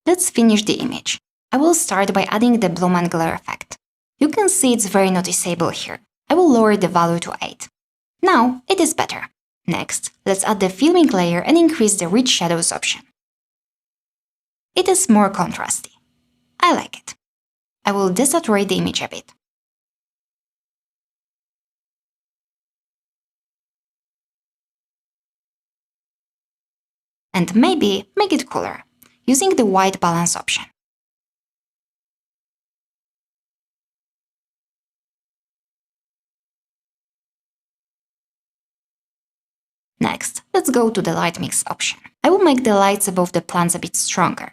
Let's finish the image. I will start by adding the bloom and glare effect. You can see it's very noticeable here. I will lower the value to 8. Now it is better. Next, let's add the filming layer and increase the rich shadows option. It is more contrasty. I like it. I will desaturate the image a bit. And maybe make it cooler, using the white balance option. Next, let's go to the light mix option. I will make the lights above the plants a bit stronger.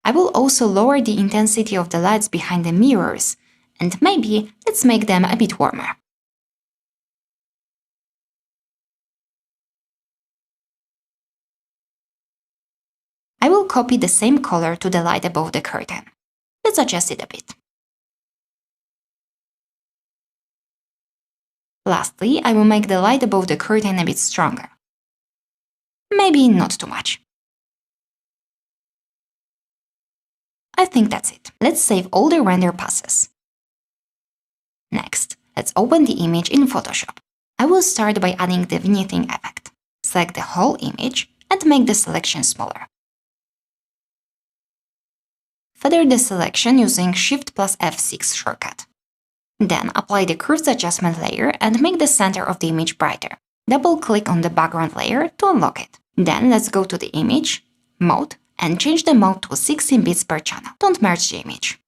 I will also lower the intensity of the lights behind the mirrors, and maybe let's make them a bit warmer. I will copy the same color to the light above the curtain. Let's adjust it a bit. Lastly, I will make the light above the curtain a bit stronger. Maybe not too much. I think that's it. Let's save all the render passes. Next, let's open the image in Photoshop. I will start by adding the vignetting effect. Select the whole image and make the selection smaller. Feather the selection using Shift plus F6 shortcut. Then apply the curves adjustment layer and make the center of the image brighter. Double-click on the background layer to unlock it. Then let's go to the image, mode, and change the mode to 16 bits per channel. Don't merge the image.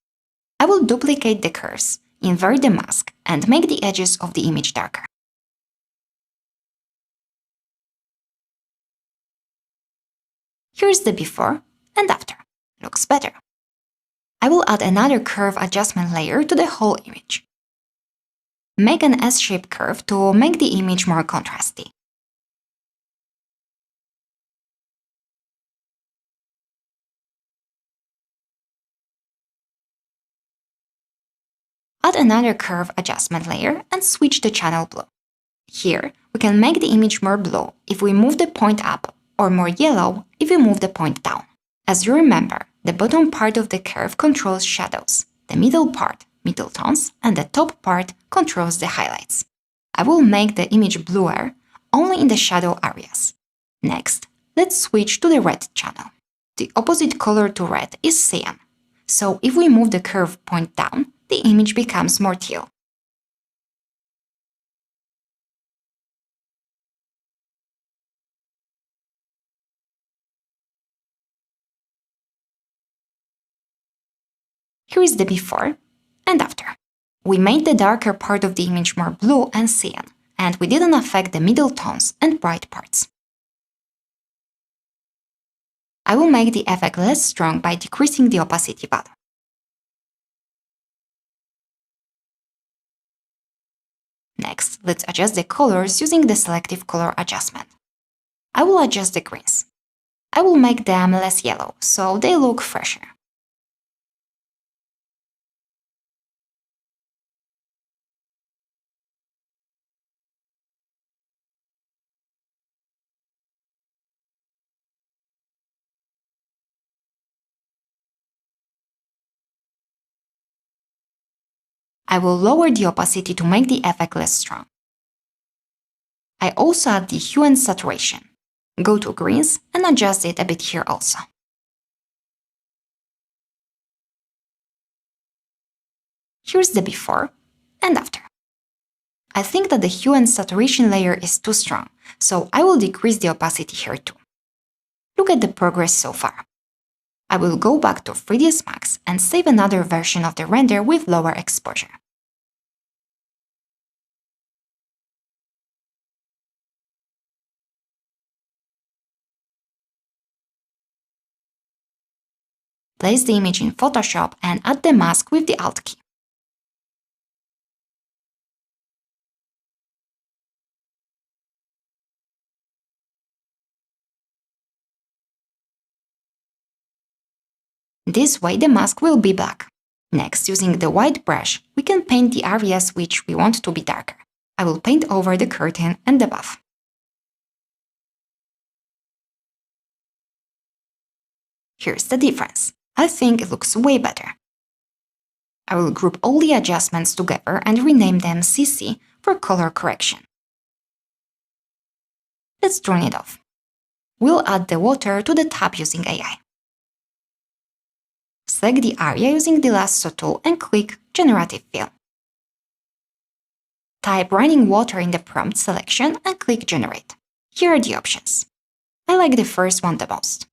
I will duplicate the curves, invert the mask, and make the edges of the image darker. Here's the before and after. Looks better. I will add another curve adjustment layer to the whole image. Make an S-shaped curve to make the image more contrasty. Add another curve adjustment layer and switch the channel blue. Here, we can make the image more blue if we move the point up, or more yellow if we move the point down. As you remember, the bottom part of the curve controls shadows, the middle part, middle tones, and the top part controls the highlights. I will make the image bluer only in the shadow areas. Next, let's switch to the red channel. The opposite color to red is cyan, so if we move the curve point down, the image becomes more teal. Here is the before and after. We made the darker part of the image more blue and cyan, and we didn't affect the middle tones and bright parts. I will make the effect less strong by decreasing the opacity value. Next, let's adjust the colors using the selective color adjustment. I will adjust the greens. I will make them less yellow, so they look fresher. I will lower the opacity to make the effect less strong. I also add the hue and saturation. Go to greens and adjust it a bit here also. Here's the before and after. I think that the hue and saturation layer is too strong, so I will decrease the opacity here too. Look at the progress so far. I will go back to 3ds Max and save another version of the render with lower exposure. Place the image in Photoshop and add the mask with the Alt key. This way the mask will be black. Next, using the white brush, we can paint the areas which we want to be darker. I will paint over the curtain and the bath. Here's the difference. I think it looks way better. I will group all the adjustments together and rename them CC for color correction. Let's turn it off. We'll add the water to the tab using AI. Select the area using the lasso tool and click Generative Fill. Type running water in the prompt selection and click Generate. Here are the options. I like the first one the most.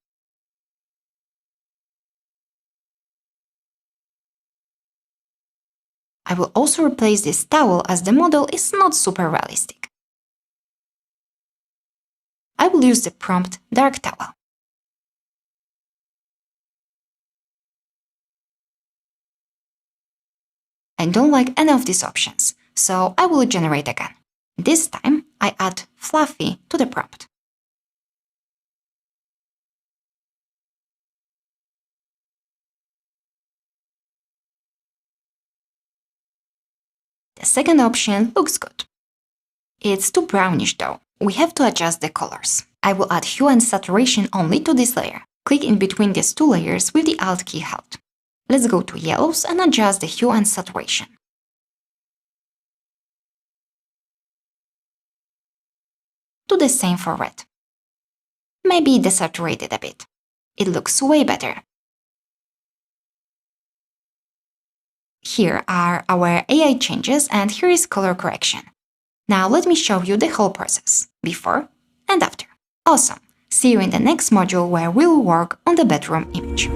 I will also replace this towel as the model is not super realistic. I will use the prompt Dark Towel. I don't like any of these options, so I will generate again. This time, I add Fluffy to the prompt. The second option looks good. It's too brownish though. We have to adjust the colors. I will add hue and saturation only to this layer. Click in between these two layers with the Alt key held. Let's go to yellows and adjust the hue and saturation. Do the same for red. Maybe desaturate it a bit. It looks way better. Here are our AI changes and here is color correction. Now let me show you the whole process, before and after. Awesome! See you in the next module where we'll work on the bedroom image.